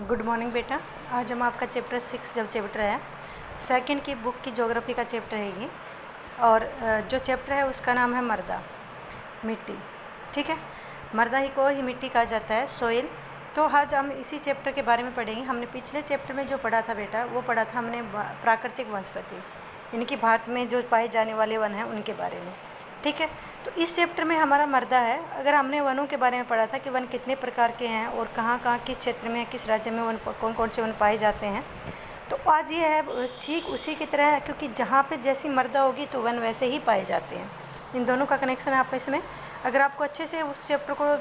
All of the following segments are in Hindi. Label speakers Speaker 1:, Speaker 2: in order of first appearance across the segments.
Speaker 1: गुड मॉर्निंग बेटा। आज हम आपका चैप्टर 6 जब चैप्टर है सेकंड की बुक की ज्योग्राफी का चैप्टर है ये। और जो चैप्टर है उसका नाम है मृदा, मिट्टी। ठीक है, मृदा ही को ही मिट्टी कहा जाता है, सोइल। तो आज हम इसी चैप्टर के बारे में पढ़ेंगे। हमने पिछले चैप्टर में जो पढ़ा था बेटा, वो पढ़ा था हमने प्राकृतिक वनस्पति, यानी कि भारत में जो पाए जाने वाले वन हैं उनके बारे में। ठीक है, तो इस चैप्टर में हमारा मृदा है। अगर हमने वनों के बारे में पढ़ा था कि वन कितने प्रकार के हैं और कहाँ कहाँ किस क्षेत्र में किस राज्य में वन कौन कौन से वन पाए जाते हैं, तो आज ये है ठीक उसी की तरह है, क्योंकि जहाँ पे जैसी मृदा होगी तो वन वैसे ही पाए जाते हैं। इन दोनों का कनेक्शन है आपस में। अगर आपको अच्छे से उस चैप्टर को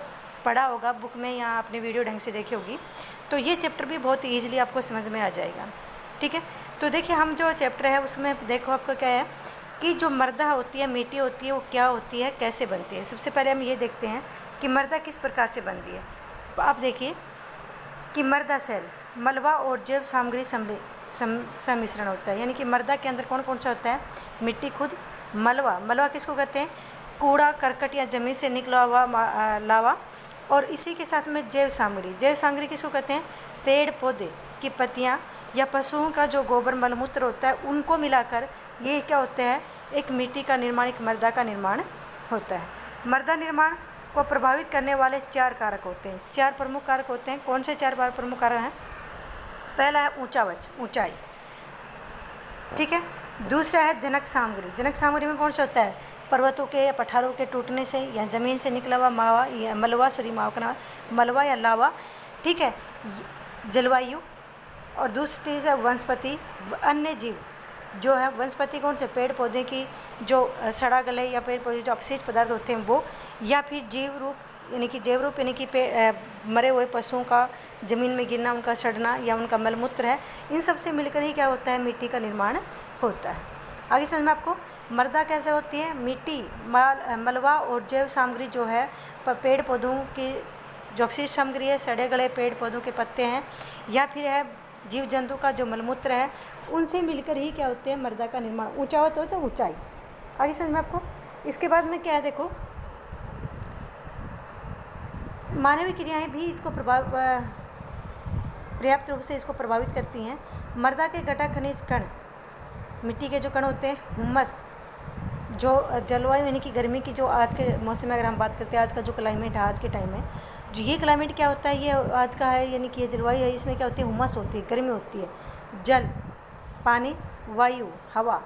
Speaker 1: पढ़ा होगा बुक में या आपने वीडियो ढंग से देखी होगी, तो ये चैप्टर भी बहुत ईजिली आपको समझ में आ जाएगा। ठीक है, तो देखिए हम जो चैप्टर है उसमें देखो आपका क्या है कि जो मृदा होती है, मिट्टी होती है, वो क्या होती है, कैसे बनती है। सबसे पहले हम ये देखते हैं कि मृदा किस प्रकार से बनती है। तो आप देखिए कि मृदा सेल मलबा और जैव सामग्री सम्मिश्रण होता है। यानी कि मृदा के अंदर कौन कौन सा होता है? मिट्टी खुद, मलबा किसको कहते हैं? कूड़ा करकट या जमीन से निकला हुआ लावा। और इसी के साथ में जैव सामग्री किसको कहते हैं? पेड़ पौधे की पत्तियाँ या पशुओं का जो गोबर मलमूत्र होता है उनको मिलाकर ये क्या होता है? एक मिट्टी का निर्माण, एक मृदा का निर्माण होता है। मृदा निर्माण को प्रभावित करने वाले 4 कारक होते हैं, 4 प्रमुख कारक होते हैं। कौन से 4 प्रमुख कारक हैं? पहला है ऊंचाई। ठीक है, दूसरा है जनक सामग्री में कौन सा होता है? पर्वतों के या पठारों के टूटने से या ज़मीन से निकला हुआ मलबा या लावा। ठीक है, जलवायु। और दूसरी चीज़ है वनस्पति, अन्य जीव जो है। वनस्पति कौन से? पेड़ पौधे की जो सड़ा गले या पेड़ पौधे जो अपशिष्ट पदार्थ होते हैं वो, या फिर जैव रूप यानी कि मरे हुए पशुओं का ज़मीन में गिरना, उनका सड़ना या उनका मलमूत्र है। इन सब से मिलकर ही क्या होता है? मिट्टी का निर्माण होता है। आगे समझ में आपको मृदा कैसे होती है? मिट्टी, मलबा और जैव सामग्री जो है, पेड़ पौधों की जो अपशिष्ट सामग्री है, सड़े गले पेड़ पौधों के पत्ते हैं, या फिर है जीव जंतु का जो मलमूत्र है, उनसे मिलकर ही क्या होते हैं? मृदा का निर्माण। ऊंचा होता है तो ऊंचाई। आगे समझ में आपको। इसके बाद में क्या है? देखो, मानवीय क्रियाएं भी इसको पर्याप्त रूप से इसको प्रभावित करती हैं। मृदा के घटक खनिज कण, मिट्टी के जो कण होते हैं, हुमस, जो जलवायु यानी कि गर्मी की जो आज के मौसम में अगर हम बात करते हैं, आज का जो क्लाइमेट है आज के टाइम में, जो ये क्लाइमेट क्या होता है, ये आज का है, यानी कि ये जलवायु है, इसमें क्या होती है? हुमस होती है, गर्मी होती है। जल, पानी, वायु, हवा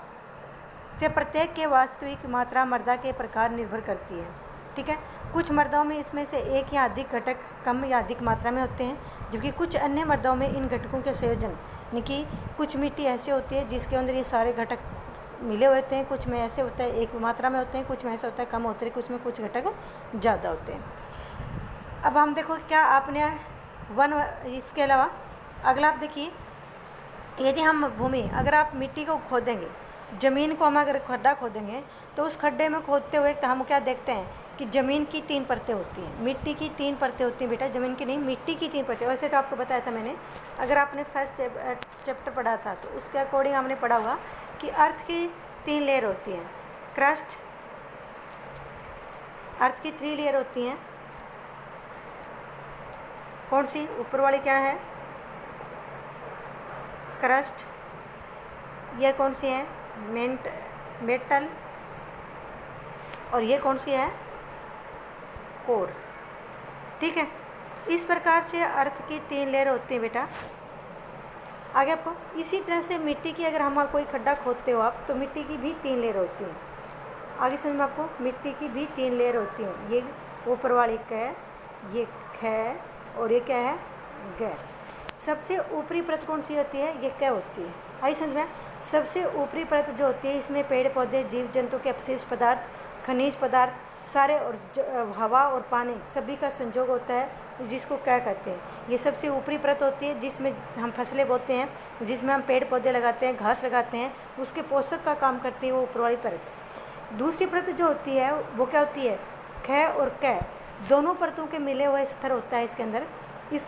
Speaker 1: से प्रत्येक के वास्तविक मात्रा मृदा के प्रकार निर्भर करती है। ठीक है, कुछ मृदाओं में इसमें से एक या अधिक घटक कम या अधिक मात्रा में होते हैं, जबकि कुछ अन्य मृदाओं में इन घटकों के संयोजन, यानी कि कुछ मिट्टी ऐसी होती है जिसके अंदर ये सारे घटक मिले हुए होते हैं। कुछ में ऐसे होता है एक मात्रा में होते हैं, कुछ में ऐसा होता है कम होते हैं, कुछ में कुछ घटक ज़्यादा होते हैं। अब हम देखो क्या आपने इसके अलावा अगला आप देखिए, यदि हम अगर आप मिट्टी को खोदेंगे, ज़मीन को हम अगर खड्डा खोदेंगे, तो उस खड्डे में खोदते हुए तो हम क्या देखते हैं कि ज़मीन की 3 परतें होती हैं, मिट्टी की 3 परतें होती हैं बेटा, ज़मीन की नहीं, मिट्टी की 3 परतें। वैसे तो आपको बताया था मैंने, अगर आपने फर्स्ट चैप्टर पढ़ा था तो उसके अकॉर्डिंग हमने पढ़ा हुआ कि अर्थ की 3 लेयर होती हैं। क्रस्ट, अर्थ की 3 लेयर होती हैं। कौन सी? ऊपर वाली क्या है? क्रस्ट। यह कौन सी है? मेटल। और ये कौन सी है? कोर। ठीक है, इस प्रकार से अर्थ की 3 लेयर होती है बेटा। आगे आपको इसी तरह से मिट्टी की अगर हम कोई खड्डा खोदते हो आप, तो मिट्टी की भी 3 लेयर होती हैं। आगे समझ में आपको, मिट्टी की भी 3 लेयर होती हैं। ये ऊपर वाली कै, ये ख, और ये क्या है? ग। सबसे ऊपरी परत कौन सी होती है? ये क्या होती है? आई समझ में? सबसे ऊपरी परत जो होती है, इसमें पेड़ पौधे, जीव जंतु के अपशिष्ट पदार्थ, खनिज पदार्थ सारे, और हवा और पानी सभी का संयोग होता है, जिसको क्या कहते हैं? ये सबसे ऊपरी परत होती है, जिसमें हम फसलें बोते हैं, जिसमें हम पेड़ पौधे लगाते हैं, घास लगाते हैं, उसके पोषक का काम करती है वो ऊपर वाली परत। दूसरी परत जो होती है वो क्या होती है? ख और क, दोनों परतों के मिले हुए स्तर होता है इसके अंदर।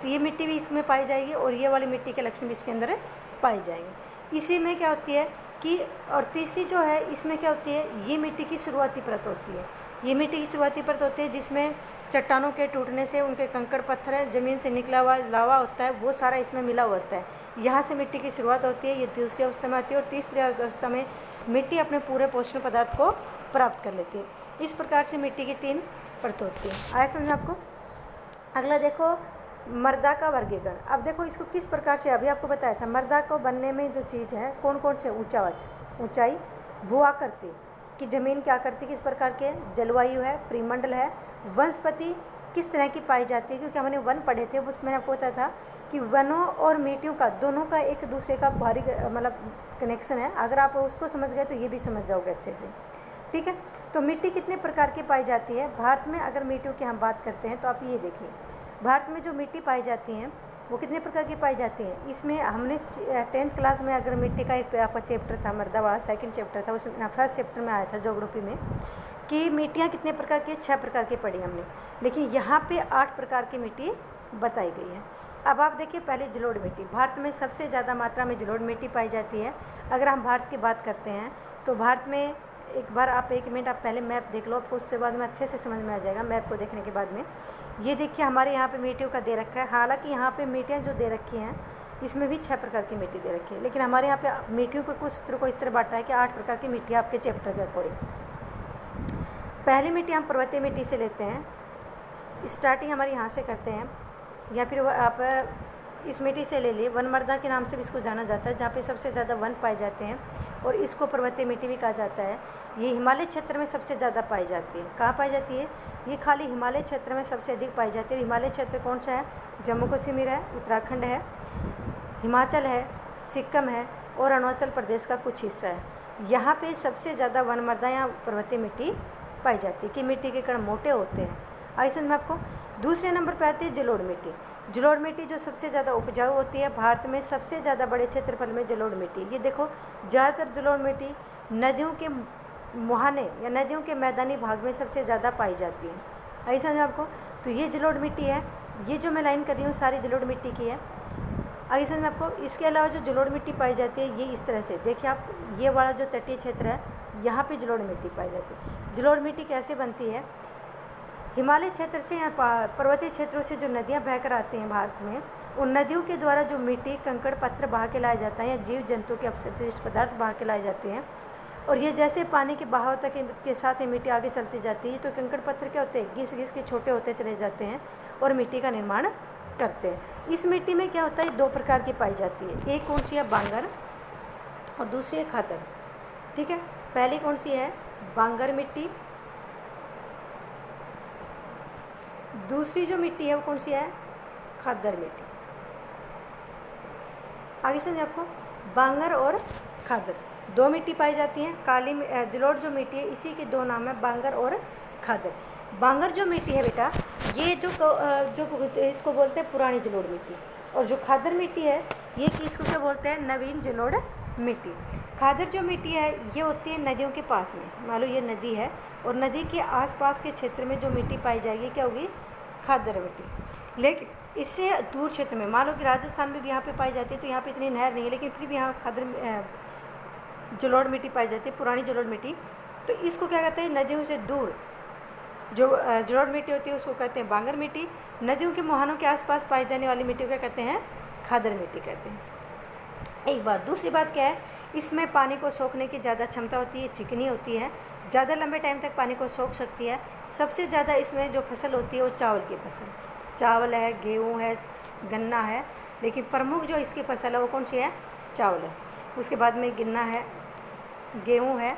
Speaker 1: ये मिट्टी भी इसमें पाई जाएगी और ये वाली मिट्टी के लक्षण भी इसके अंदर पाई जाएंगे। इसी में क्या होती है कि, और तीसरी जो है इसमें क्या होती है? ये मिट्टी की शुरुआती परत होती है। ये मिट्टी की शुरुआती परत होती है जिसमें चट्टानों के टूटने से उनके कंकड़ पत्थर ज़मीन से निकला हुआ लावा होता है, वो सारा इसमें मिला हुआ होता है। यहाँ से मिट्टी की शुरुआत होती है। ये दूसरी अवस्था में आती है और तीसरी अवस्था में मिट्टी अपने पूरे पोषण पदार्थ को प्राप्त कर लेती है। इस प्रकार से मिट्टी की 3 परत होती है। आया समझ आपको? अगला देखो मृदा का वर्गीकरण। अब देखो इसको किस प्रकार से, अभी आपको बताया था मृदा को बनने में जो चीज़ है कौन कौन से, ऊंचाई, भू आकृति कि ज़मीन क्या करती है, किस प्रकार के, जलवायु है, परिमंडल है, वनस्पति किस तरह की पाई जाती है, क्योंकि हमने वन पढ़े थे उसमें आपको बताया था कि वनों और मिट्टियों का दोनों का एक दूसरे का भारी मतलब कनेक्शन है। अगर आप उसको समझ गए तो ये भी समझ जाओगे अच्छे से, ठीक है। तो मिट्टी कितने प्रकार की पाई जाती है भारत में? अगर मिट्टियों की हम बात करते हैं तो आप ये देखिए, भारत में जो मिट्टी पाई जाती हैं वो कितने प्रकार की पाई जाती हैं। इसमें हमने 10th क्लास में अगर मिट्टी का एक आपका चैप्टर था मृदा वाला, 2nd चैप्टर था, उसमें 1st चैप्टर में आया था ज्योग्राफी में कि मिट्टियाँ कितने प्रकार की, 6 प्रकार की पढ़ी हमने, लेकिन यहाँ पे 8 प्रकार की मिट्टी बताई गई है। अब आप देखिए पहले जलोढ़ मिट्टी, भारत में सबसे ज़्यादा मात्रा में जलोढ़ मिट्टी पाई जाती है। अगर हम भारत की बात करते हैं तो भारत में, एक बार आप 1 मिनट आप पहले मैप देख लो, आपको उससे बाद में अच्छे से समझ में आ जाएगा मैप को देखने के बाद में। ये देखिए हमारे यहाँ पे मिट्टियों का दे रखा है, हालांकि यहाँ पे मिट्टियाँ जो दे रखी हैं इसमें भी 6 प्रकार की मिट्टी दे रखी है, लेकिन हमारे यहाँ पे मिट्टियों को कुछ सूत्रों को इस तरह बांटा है कि 8 प्रकार की मिट्टी आपके चैप्टर के अकॉर्डिंग। पहली मिट्टी हम पर्वतीय मिट्टी से लेते हैं, स्टार्टिंग हमारे यहाँ से करते हैं, या फिर आप इस मिट्टी से ले लिए, वन मृदा के नाम से भी इसको जाना जाता है, जहाँ पे सबसे ज़्यादा वन पाए जाते हैं और इसको पर्वतीय मिट्टी भी कहा जाता है। ये हिमालय क्षेत्र में सबसे ज़्यादा पाई जाती है। कहाँ पाई जाती है? ये खाली हिमालय क्षेत्र में सबसे अधिक पाई जाती है। हिमालय क्षेत्र कौन सा है? जम्मू कश्मीर है, उत्तराखंड है, हिमाचल है, सिक्किम है और अरुणाचल प्रदेश का कुछ हिस्सा है। यहाँ पर सबसे ज़्यादा वन मृदा या पर्वतीय मिट्टी पाई जाती है कि मिट्टी के कण मोटे होते हैं। आई समझ में आपको? दूसरे नंबर पर आती है जलोढ़ मिट्टी। जलोढ़ मिट्टी जो सबसे ज़्यादा उपजाऊ होती है, भारत में सबसे ज़्यादा बड़े क्षेत्रफल में जलोढ़ मिट्टी। ये देखो ज़्यादातर जलोढ़ मिट्टी नदियों के मुहाने या नदियों के मैदानी भाग में सबसे ज़्यादा पाई जाती है। ऐसा है आपको? तो ये जलोढ़ मिट्टी है, ये जो मैं लाइन कर रही हूँ सारी जलोढ़ मिट्टी की है। आगे समझ में आपको? इसके अलावा जो जलोढ़ मिट्टी पाई जाती है ये इस तरह से देखिए आप, ये वाला जो तटीय क्षेत्र है यहाँ पे जलोढ़ मिट्टी पाई जाती है। जलोढ़ मिट्टी कैसे बनती है? हिमालय क्षेत्र से या पर्वतीय क्षेत्रों से जो नदियाँ बहकर आती हैं भारत में, उन नदियों के द्वारा जो मिट्टी, कंकड़, पत्थर बहा के लाया जाता है या जीव जंतु के अपशिष्ट पदार्थ बहा के लाए जाते हैं, और ये जैसे पानी के बहाव तक के साथ ही मिट्टी आगे चलती जाती है तो कंकड़ पत्थर क्या होते हैं? घिस घिस के छोटे होते चले जाते हैं और मिट्टी का निर्माण करते हैं। इस मिट्टी में क्या होता है? 2 प्रकार की पाई जाती है। एक कौन सी है? बांगर, और दूसरी है खादर। ठीक है, पहली कौन सी है? बांगर मिट्टी। दूसरी जो मिट्टी है वो कौन सी है? खादर मिट्टी। आगे समझे आपको? बांगर और खादर 2 मिट्टी पाई जाती हैं। काली जलोढ़ जो मिट्टी है इसी के 2 नाम है, बांगर और खादर। बांगर जो मिट्टी है बेटा, ये जो इसको बोलते हैं पुरानी जलोढ़ मिट्टी, और जो खादर मिट्टी है ये किसको क्या बोलते हैं? नवीन जलोढ़ मिट्टी। खादर जो मिट्टी है ये होती है नदियों के पास में। मान लो ये नदी है और नदी के आसपास के क्षेत्र में जो मिट्टी पाई जाएगी क्या होगी? खादर मिट्टी। लेकिन इससे दूर क्षेत्र में, मान लो कि राजस्थान में भी यहाँ पे पाई जाती है, तो यहाँ पे इतनी नहर नहीं है, लेकिन फिर भी यहाँ खादर जलोढ़ मिट्टी पाई जाती है, पुरानी जलोढ़ मिट्टी। तो इसको क्या कहते हैं? नदियों से दूर जो जलोढ़ मिट्टी होती है उसको कहते हैं बांगर मिट्टी। नदियों के मुहानों के आसपास पाई जाने वाली मिट्टी को क्या कहते हैं? खादर मिट्टी कहते हैं। एक बात। दूसरी बात क्या है? इसमें पानी को सोखने की ज़्यादा क्षमता होती है, चिकनी होती है, ज़्यादा लंबे टाइम तक पानी को सोख सकती है। सबसे ज़्यादा इसमें जो फसल होती है वो चावल की फसल, चावल है, गेहूँ है, गन्ना है, लेकिन प्रमुख जो इसकी फसल है वो कौन सी है? चावल है। उसके बाद में गन्ना है, गेहूँ है,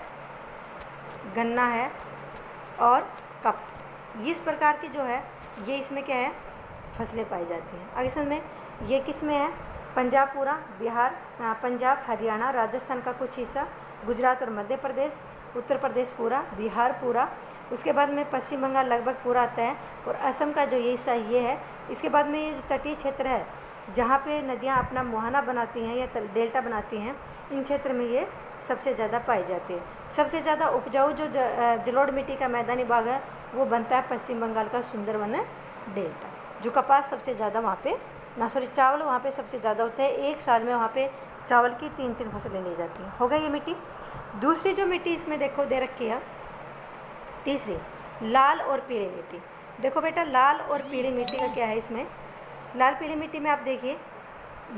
Speaker 1: गन्ना है और कप। इस प्रकार की जो है ये इसमें क्या है? फसलें पाई जाती हैं। आगे समझ में? ये किस में है? पंजाब पूरा, बिहार, पंजाब, हरियाणा, राजस्थान का कुछ हिस्सा, गुजरात और मध्य प्रदेश, उत्तर प्रदेश पूरा, बिहार पूरा। उसके बाद में पश्चिम बंगाल लगभग पूरा आता है, और असम का जो ये हिस्सा ये है। इसके बाद में ये जो तटीय क्षेत्र है जहाँ पे नदियाँ अपना मुहाना बनाती हैं या डेल्टा बनाती हैं, इन क्षेत्र में ये सबसे ज़्यादा पाई जाती है। सबसे ज़्यादा उपजाऊ जो जलोढ़ मिट्टी का मैदानी भाग है वो बनता है पश्चिम बंगाल का सुंदरवन डेल्टा। जो कपास सबसे ज़्यादा वहाँ पे, चावल वहाँ पे सबसे ज़्यादा होते हैं। एक साल में वहाँ पे चावल की 3 फसलें ली जाती हैं। हो गई ये मिट्टी। दूसरी जो मिट्टी इसमें देखो दे रखी है, तीसरी लाल और पीली मिट्टी। देखो बेटा, लाल और पीली मिट्टी का क्या है इसमें, लाल पीली मिट्टी में आप देखिए,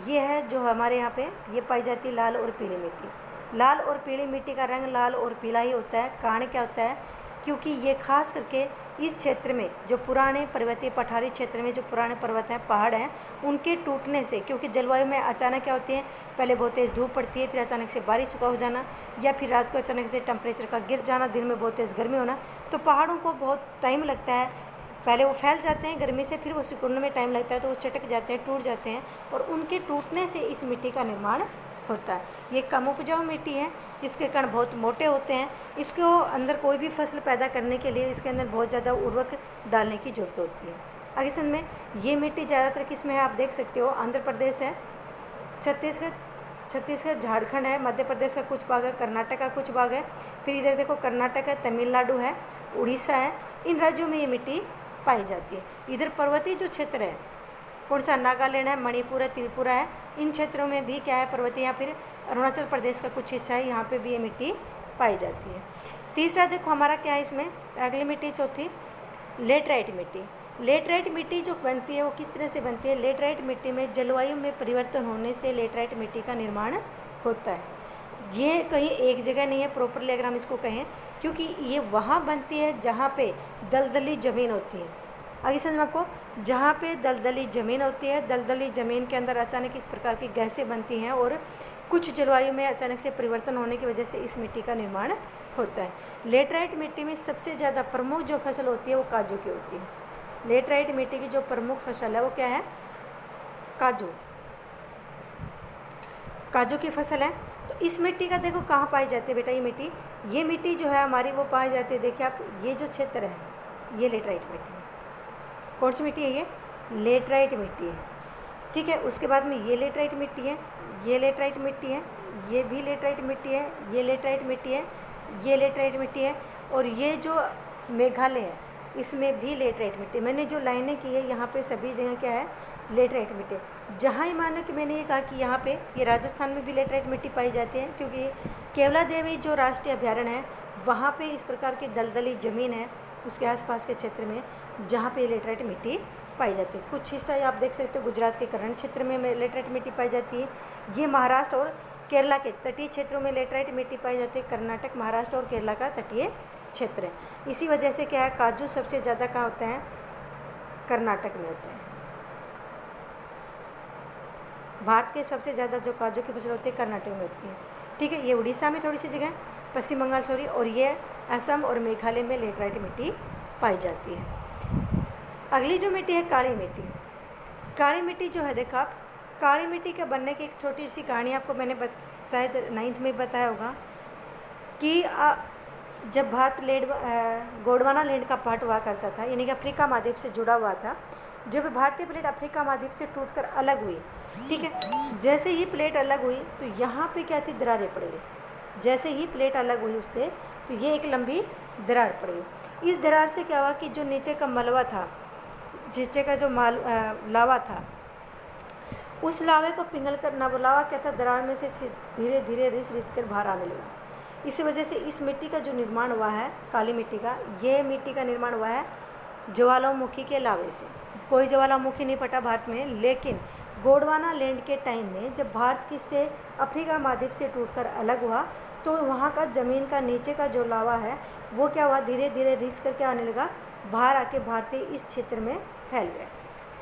Speaker 1: ये है जो हमारे यहाँ पे ये पाई जाती है लाल और पीली मिट्टी। लाल और पीली मिट्टी का रंग लाल और पीला ही होता है। कारण क्या होता है, क्योंकि ये खास करके इस क्षेत्र में जो पुराने पर्वतीय पठारी क्षेत्र में जो पुराने पर्वत हैं, पहाड़ हैं, उनके टूटने से, क्योंकि जलवायु में अचानक क्या होती है, पहले बहुत तेज़ धूप पड़ती है, फिर अचानक से बारिश का हो जाना, या फिर रात को अचानक से टेम्परेचर का गिर जाना, दिन में बहुत तेज़ गर्मी होना, तो पहाड़ों को बहुत टाइम लगता है। पहले वो फैल जाते हैं गर्मी से, फिर वो सिकुड़ने में टाइम लगता है, तो वो चटक जाते हैं, टूट जाते हैं, और उनके टूटने से इस मिट्टी का निर्माण होता है। ये कम उपजाऊ मिट्टी है, इसके कण बहुत मोटे होते हैं। इसको अंदर कोई भी फसल पैदा करने के लिए इसके अंदर बहुत ज़्यादा उर्वरक डालने की ज़रूरत होती है। आगे समझ में, ये मिट्टी ज़्यादातर किस में है, आप देख सकते हो, आंध्र प्रदेश है, छत्तीसगढ़, झारखंड है, मध्य प्रदेश का कुछ भाग है, कर्नाटक का कुछ भाग है, फिर इधर देखो कर्नाटक है, तमिलनाडु है, उड़ीसा है, इन राज्यों में ये मिट्टी पाई जाती है। इधर पर्वतीय जो क्षेत्र है, कौन सा, नागालैंड है, मणिपुर है, त्रिपुरा है, इन क्षेत्रों में भी क्या है, पर्वतीय, या फिर अरुणाचल प्रदेश का कुछ हिस्सा है, यहाँ पे भी ये मिट्टी पाई जाती है। तीसरा देखो हमारा क्या है इसमें, अगली मिट्टी चौथी, लेटराइट मिट्टी। लेटराइट मिट्टी जो बनती है वो किस तरह से बनती है, लेटराइट मिट्टी में जलवायु में परिवर्तन होने से लेटराइट मिट्टी का निर्माण होता है। ये कहीं एक जगह नहीं है प्रॉपरली अगर हम इसको कहें, क्योंकि ये वहाँ बनती है जहाँ पे दलदली ज़मीन होती है। आगे समझ में आपको, जहाँ पे दलदली ज़मीन होती है, दलदली ज़मीन के अंदर अचानक इस प्रकार की गैसें बनती हैं, और कुछ जलवायु में अचानक से परिवर्तन होने की वजह से इस मिट्टी का निर्माण होता है। लेटराइट मिट्टी में सबसे ज़्यादा प्रमुख जो फसल होती है वो काजू की होती है। लेटराइट मिट्टी की जो प्रमुख फसल है वो क्या है, काजू, काजू की फसल है। तो इस मिट्टी का देखो कहाँ पाई जाती है बेटा, ये मिट्टी जो है हमारी वो पाई जाती है, देखिए आप, ये जो क्षेत्र है ये लेटराइट मिट्टी है। कौन सी मिट्टी है ये, लेटराइट मिट्टी है, ठीक है। उसके बाद में ये लेटराइट मिट्टी है, ये लेटराइट मिट्टी है, ये भी लेटराइट मिट्टी है, ये लेटराइट मिट्टी है, ये लेटराइट मिट्टी है, और ये जो मेघालय है इसमें भी लेटराइट मिट्टी। मैंने जो लाइनें की है यहाँ पे सभी जगह क्या है, लेटराइट मिट्टी। जहाँ ही माना कि मैंने ये कहा कि यहाँ पे ये राजस्थान में भी लेटराइट मिट्टी पाई जाती है, क्योंकि केवला देवी जो राष्ट्रीय अभयारण्य है वहाँ पे इस प्रकार की दलदली ज़मीन है उसके आसपास के क्षेत्र में, जहाँ पे लेटराइट मिट्टी पाई जाती है। कुछ हिस्सा आप देख सकते हो गुजरात के करण क्षेत्र में लेटराइट मिट्टी पाई जाती है। ये महाराष्ट्र और केरला के तटीय क्षेत्रों में लेटराइट मिट्टी पाई जाती है। कर्नाटक, महाराष्ट्र और केरला का तटीय क्षेत्र है। इसी वजह से क्या है, काजू सबसे ज़्यादा कहाँ होते हैं, कर्नाटक में होते हैं। भारत के सबसे ज़्यादा जो काजू की फसल होती है कर्नाटक में होती है, ठीक है। ये उड़ीसा में थोड़ी सी जगह, पश्चिम बंगाल सॉरी, और ये असम और मेघालय में लेटराइट मिट्टी पाई जाती है। अगली जो मिट्टी है काली मिट्टी। काली मिट्टी जो है देखो आप, काली मिट्टी के बनने की एक छोटी सी कहानी आपको मैंने शायद 9th में बताया होगा कि जब भारत गोंडवाना लैंड का पार्ट हुआ करता था, यानी कि अफ्रीका महाद्वीप से जुड़ा हुआ था, जब भारतीय प्लेट अफ्रीका महाद्वीप से टूटकर अलग हुई, ठीक है, जैसे ही प्लेट अलग हुई तो यहाँ पे क्या थी, दरारें पड़ गई। जैसे ही प्लेट अलग हुई उससे, तो ये एक लंबी दरार पड़ गई। इस दरार से क्या हुआ कि जो नीचे का मलबा था, नीचे का जो लावा था, उस लावे को पिघल कर ना, वो लावा क्या था, दरार में से धीरे धीरे रिस कर बाहर आने लगा। इसी वजह से इस मिट्टी का जो निर्माण हुआ है, काली मिट्टी का, ये मिट्टी का निर्माण हुआ है ज्वालामुखी के लावे से। कोई ज्वालामुखी नहीं फटा भारत में, लेकिन गोंडवाना लैंड के टाइम में जब भारत किससे, अफ्रीका महाद्वीप से टूटकर अलग हुआ, तो वहाँ का ज़मीन का नीचे का जो लावा है वो क्या हुआ, धीरे धीरे रिस करके आने लगा, बाहर आके भारतीय इस क्षेत्र में फैल गया।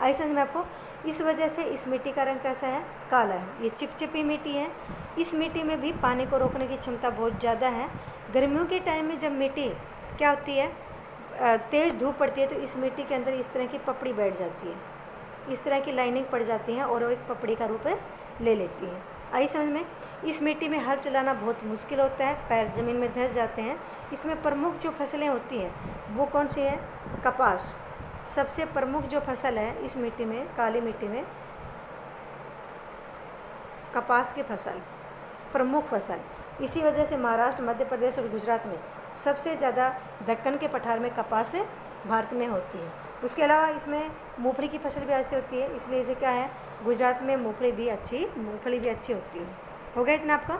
Speaker 1: आई समझ में आपको। इस वजह से इस मिट्टी का रंग कैसा है, काला है। ये चिपचिपी मिट्टी है। इस मिट्टी में भी पानी को रोकने की क्षमता बहुत ज़्यादा है। गर्मियों के टाइम में जब मिट्टी क्या होती है, तेज़ धूप पड़ती है, तो इस मिट्टी के अंदर इस तरह की पपड़ी बैठ जाती है, इस तरह की लाइनिंग पड़ जाती है और वो एक पपड़ी का रूप ले लेती है। आई समझ में। इस मिट्टी में हल चलाना बहुत मुश्किल होता है, पैर ज़मीन में धंस जाते हैं। इसमें प्रमुख जो फसलें होती हैं वो कौन सी है, कपास। सबसे प्रमुख जो फसल है इस मिट्टी में, काली मिट्टी में, कपास की फसल प्रमुख फसल। इसी वजह से महाराष्ट्र, मध्य प्रदेश और गुजरात में सबसे ज़्यादा दक्कन के पठार में कपास भारत में होती है। उसके अलावा इसमें मूंगफली की फसल भी ऐसी होती है, इसलिए इसे क्या है, गुजरात में मूंगफली भी अच्छी होती है। हो गया इतना आपका।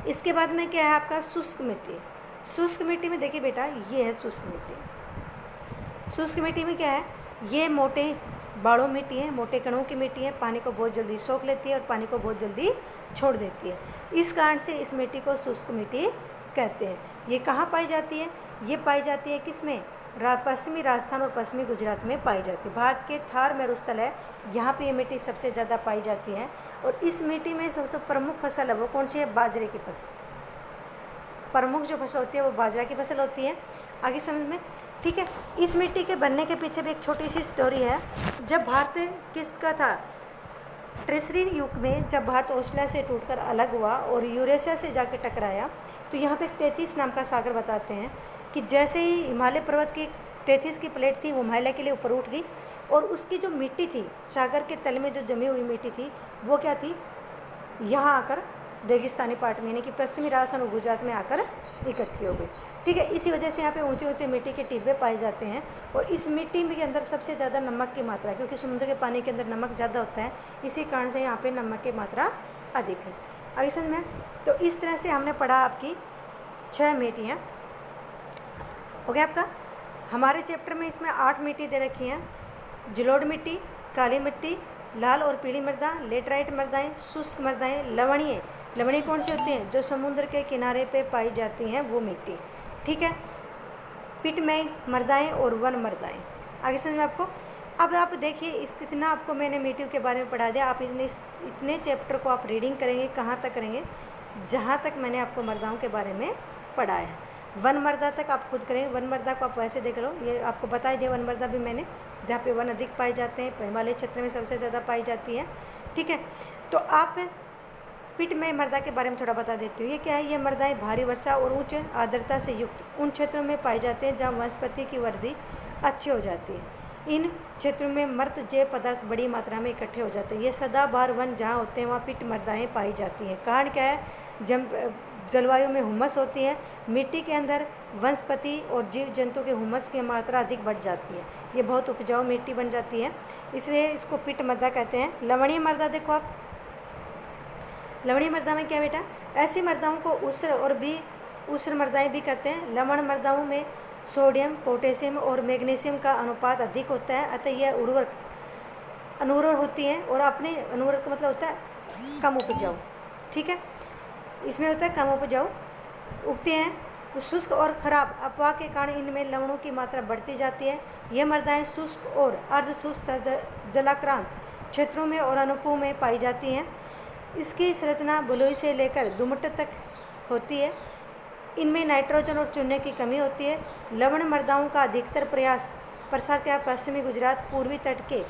Speaker 1: इसके बाद में क्या है आपका, शुष्क मिट्टी। शुष्क मिट्टी में देखिए बेटा, ये है शुष्क मिट्टी। शुष्क मिट्टी में क्या है, ये मोटे बाड़ों मिट्टी है, मोटे कणों की मिट्टी है, पानी को बहुत जल्दी सोख लेती है और पानी को बहुत जल्दी छोड़ देती है। इस कारण से इस मिट्टी को शुष्क मिट्टी कहते हैं। ये कहाँ पाई जाती है, ये पाई जाती है किसमें, पश्चिमी राजस्थान और पश्चिमी गुजरात में पाई जाती है। भारत के थार मरुस्थल है, यहाँ पे ये मिट्टी सबसे ज़्यादा पाई जाती है। और इस मिट्टी में सबसे प्रमुख फसल है वो कौन सी है, बाजरे की फसल। प्रमुख जो फसल होती है वो बाजरा की फसल होती है। आगे समझ में, ठीक है। इस मिट्टी के बनने के पीछे भी एक छोटी सी स्टोरी है। जब भारत किसका था, ट्रेसरी युग में जब भारत ऑस्ट्रेलिया से टूटकर अलग हुआ और यूरेशिया से जाकर टकराया, तो यहाँ पे टेथिस नाम का सागर बताते हैं कि जैसे ही हिमालय पर्वत की टेथिस की प्लेट थी वो हिमालय के लिए ऊपर उठ गई और उसकी जो मिट्टी थी, सागर के तल में जो जमी हुई मिट्टी थी, वो क्या थी, यहाँ आकर रेगिस्तानी पार्ट में यानी कि पश्चिमी राजस्थान और गुजरात में आकर इकट्ठी हो गई। ठीक है, इसी वजह से यहाँ पे ऊंचे ऊंचे मिट्टी के टिब्बे पाए जाते हैं। और इस मिट्टी के अंदर सबसे ज़्यादा नमक की मात्रा है, क्योंकि समुद्र के पानी के अंदर नमक ज़्यादा होता है, इसी कारण से यहाँ पे नमक की मात्रा अधिक है। आगे समझ में, तो इस तरह से हमने पढ़ा आपकी 6 मिट्टियाँ। हो गया आपका। हमारे चैप्टर में इसमें 8 मिट्टी दे रखी हैं, जलोढ़ मिट्टी, काली मिट्टी, लाल और पीली मृदा, लेटराइट मृदाएँ, शुष्क मृदाएँ, लवणीय। लवणीय कौन सी होती हैं, जो समुद्र के किनारे पे पाई जाती हैं वो मिट्टी। ठीक है, पिटमय मृदाएँ और वन मृदाएँ। आगे समझ में आपको। अब आप देखिए, इस कितना आपको मैंने मिट्टियों के बारे में पढ़ा दिया। आप इतने चैप्टर को आप रीडिंग करेंगे, कहाँ तक करेंगे, जहाँ तक मैंने आपको मृदाओं के बारे में पढ़ाया है। वन मृदा तक आप खुद करेंगे। वन मृदा को आप वैसे देख लो, ये आपको बता ही दिया वन मृदा भी मैंने, जहाँ पे वन अधिक पाए जाते हैं, हिमालय क्षेत्र में सबसे ज़्यादा पाई जाती है। ठीक है, तो आप पिटमय मृदा के बारे में थोड़ा बता देती हूँ। ये क्या है, ये मृदाएँ भारी वर्षा और उच्च आर्द्रता से युक्त उन क्षेत्रों में पाई जाते हैं जहाँ वनस्पति की वृद्धि अच्छी हो जाती है। इन क्षेत्रों में मृत जैव पदार्थ बड़ी मात्रा में इकट्ठे हो जाते हैं। ये सदाबहार वन जहाँ होते हैं वहाँ पिट मृदाएँ पाई जाती हैं। कारण क्या है, जब जलवायु में हुमस होती है, मिट्टी के अंदर वनस्पति और जीव जंतु के हुमस की मात्रा अधिक बढ़ जाती है, ये बहुत उपजाऊ मिट्टी बन जाती है, इसलिए इसको पिट मृदा कहते हैं। लवणीय मृदा देखो आप, लवणीय मृदा में क्या बेटा, ऐसी मृदाओं को उष्ण मृदाएँ भी कहते हैं। लवण मृदाओं में सोडियम, पोटेशियम और मैग्नीशियम का अनुपात अधिक होता है, अतः यह अनूर्वर होती हैं। और अपने अनूर्वर का मतलब होता है कम उपजाऊ। ठीक है, इसमें होता है कम उपजाऊ उगते हैं। शुष्क और खराब अपवाह के कारण इनमें लवणों की मात्रा बढ़ती जाती है। यह मृदाएँ शुष्क और अर्धशुष्क जलाक्रांत क्षेत्रों में और अनुपयों में पाई जाती हैं। इसकी संरचना बलुई से लेकर दोमट तक होती है। इनमें नाइट्रोजन और चूने की कमी होती है। लवण मृदाओं का अधिकतर प्रसार क्या, पश्चिमी गुजरात, पूर्वी तट के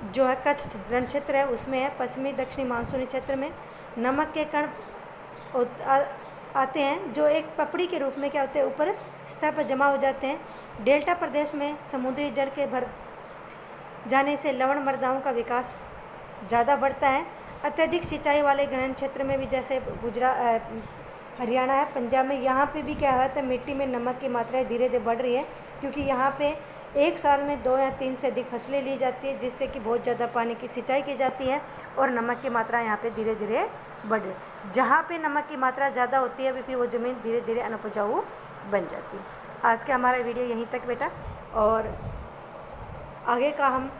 Speaker 1: जो है कच्छ रण क्षेत्र है उसमें है, पश्चिमी दक्षिणी मानसूनी क्षेत्र में नमक के कण आते हैं जो एक पपड़ी के रूप में क्या होते हैं, ऊपर सतह पर जमा हो जाते हैं। डेल्टा प्रदेश में समुद्री जल के भर जाने से लवण मृदाओं का विकास ज़्यादा बढ़ता है। अत्यधिक सिंचाई वाले घन क्षेत्र में भी, जैसे हरियाणा है, पंजाब में, यहाँ पे भी क्या होता है, मिट्टी में नमक की मात्रा धीरे धीरे बढ़ रही है, क्योंकि यहाँ पे एक साल में 2 या 3 से अधिक फसलें ली जाती है, जिससे कि बहुत ज़्यादा पानी की सिंचाई की जाती है और नमक की मात्रा यहाँ पे धीरे धीरे बढ़ रही है। जहाँ पे नमक की मात्रा ज़्यादा होती है फिर वो ज़मीन धीरे धीरे अनउपजाऊ बन जाती है। आज का हमारा वीडियो यहीं तक बेटा, और आगे का हम